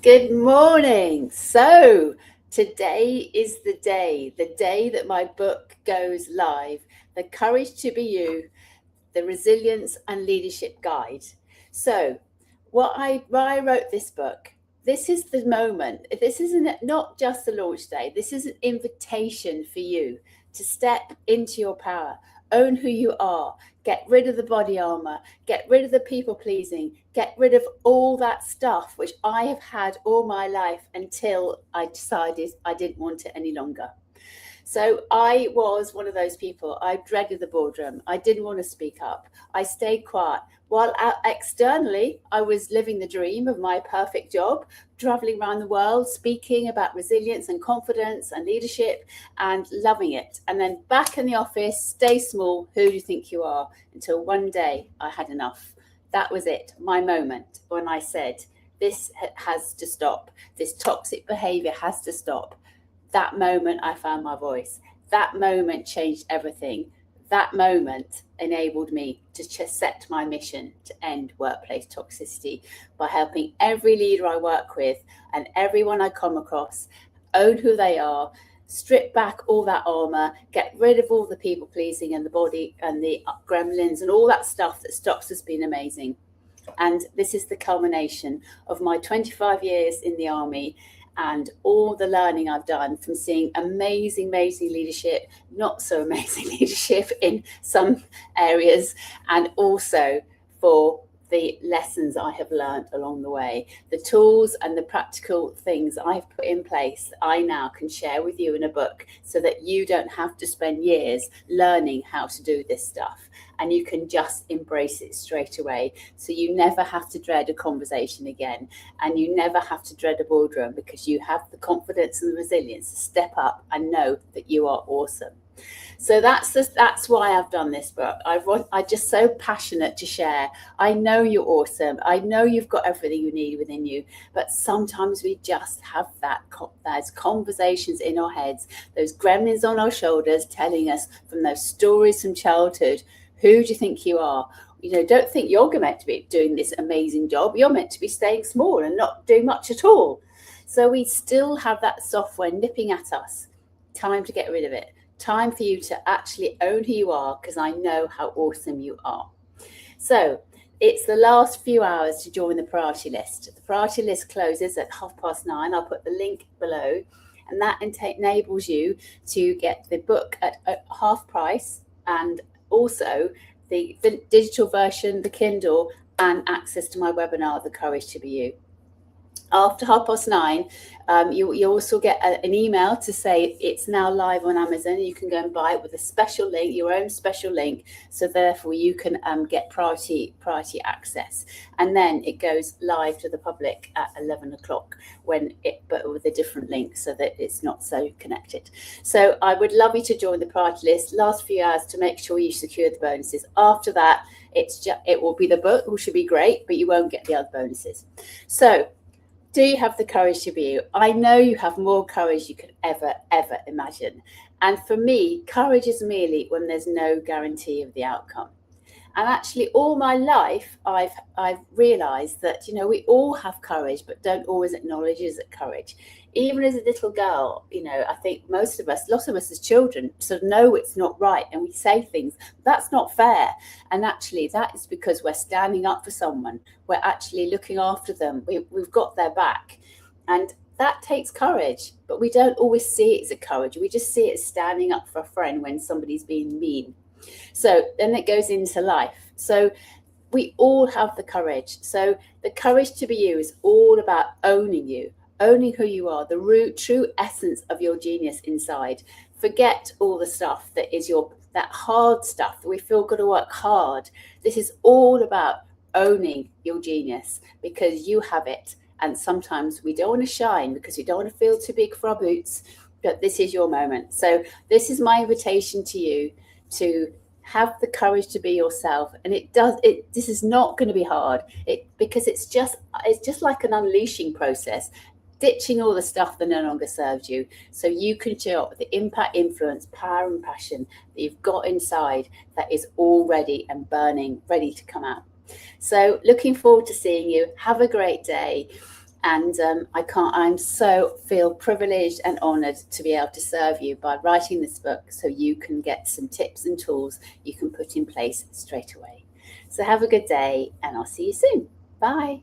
Good morning. So, today is the day that my book goes live, The Courage to Be You, the Resilience and Leadership Guide. So, why I wrote this book, this is the moment. This isn't not just the launch day. This is an invitation for you to step into your power, own who you are, get rid of the body armor, get rid of the people pleasing, get rid of all that stuff which I have had all my life until I decided I didn't want it any longer. So I was one of those people. I dreaded the boardroom. I didn't want to speak up. I stayed quiet. While externally, I was living the dream of my perfect job, traveling around the world, speaking about resilience and confidence and leadership and loving it. And then back in the office, stay small. Who do you think you are? Until one day I had enough. That was it, my moment when I said, this has to stop. This toxic behavior has to stop. That moment I found my voice. That moment changed everything. That moment enabled me to set my mission to end workplace toxicity by helping every leader I work with and everyone I come across own who they are, strip back all that armor, get rid of all the people pleasing and the body and the gremlins and all that stuff that stops us being amazing. And this is the culmination of my 25 years in the army and all the learning I've done from seeing amazing leadership, not so amazing leadership in some areas, and also for the lessons I have learned along the way, the tools and the practical things I've put in place that I now can share with you in a book so that you don't have to spend years learning how to do this stuff and you can just embrace it straight away. So you never have to dread a conversation again and you never have to dread a boardroom because you have the confidence and the resilience to step up and know that you are awesome. So that's why I've done this book. I'm just so passionate to share. I know you're awesome. I know you've got everything you need within you, but sometimes we just have those conversations in our heads, those gremlins on our shoulders telling us from those stories from childhood, who do you think you are? Don't think you're meant to be doing this amazing job. You're meant to be staying small and not doing much at all. So we still have that software nipping at us. Time to get rid of it. Time for you to actually own who you are because I know how awesome you are. So it's the last few hours to join the priority list. The priority list closes at 9:30. I'll put the link below, and that enables you to get the book at half price and also the digital version, the Kindle, and access to my webinar, The Courage to Be You. After 9:30, you also get an email to say it's now live on Amazon. You can go and buy it with a special link, your own special link. So therefore you can get priority access. And then it goes live to the public at 11 o'clock but with a different link so that it's not so connected. So I would love you to join the priority list last few hours to make sure you secure the bonuses. After that, it will be the book, which should be great, but you won't get the other bonuses. So do you have the courage to be you? I know you have more courage you could ever imagine. And for me, courage is merely when there's no guarantee of the outcome. And actually, all my life, I've realised that we all have courage, but don't always acknowledge it as courage. Even as a little girl, I think lots of us as children sort of know it's not right, and we say things that's not fair. And actually, that is because we're standing up for someone. We're actually looking after them. We've got their back, and that takes courage. But we don't always see it as a courage. We just see it as standing up for a friend when somebody's being mean. So then it goes into life. So we all have the courage. So the courage to be you is all about owning you, owning who you are, the true essence of your genius inside. Forget all the stuff that is that hard stuff that we feel got to work hard. This is all about owning your genius because you have it. And sometimes we don't want to shine because we don't want to feel too big for our boots, but this is your moment. So this is my invitation to you to have the courage to be yourself. And this is not going to be hard because it's just like an unleashing process, ditching all the stuff that no longer serves you so you can show up with the impact, influence, power and passion that you've got inside that is all ready and burning, ready to come out. So looking forward to seeing you. Have a great day. And I'm so feel privileged and honored to be able to serve you by writing this book so you can get some tips and tools you can put in place straight away. So have a good day, and I'll see you soon. Bye.